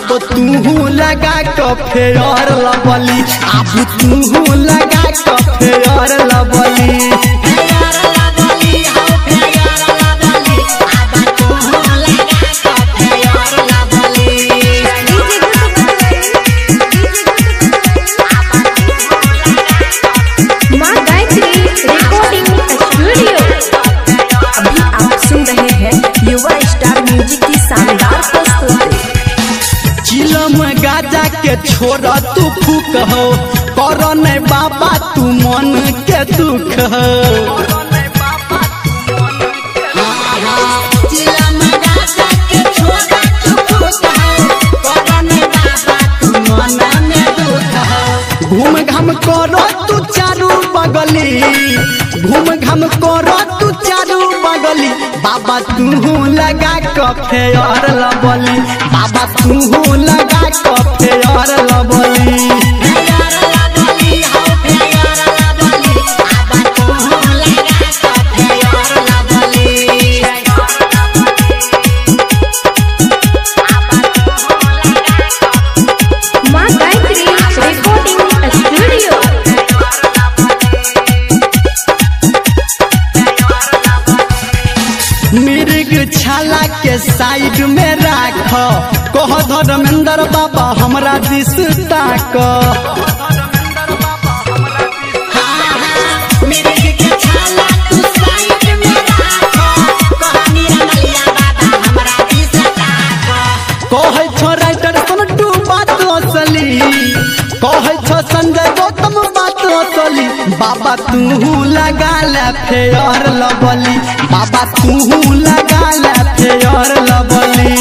अब तू लगा के फेयर लवली, अब तू लगा के फेयर लवली। गाजा के छोड़ा तू फूक हो, कर नहीं बाबा तू मन के दुख हो। घूम घाम करो तू चारू बगली, घूम घाम करो तू चारू बगली। बाबा तू लगा के फेयर लवली, बाबा तू लगा के फेयर लवली। मिर्ग छाला के साइड में राख, कह धर्मेंद्र बाबा हमरा दिस ताक। कहे छो राइटर संटू बात असली, कहे छो संजय गौतम बात असली। बाबा तू लगा ले फेयर लवली, बाबा तू लगा ले फेयर लवली।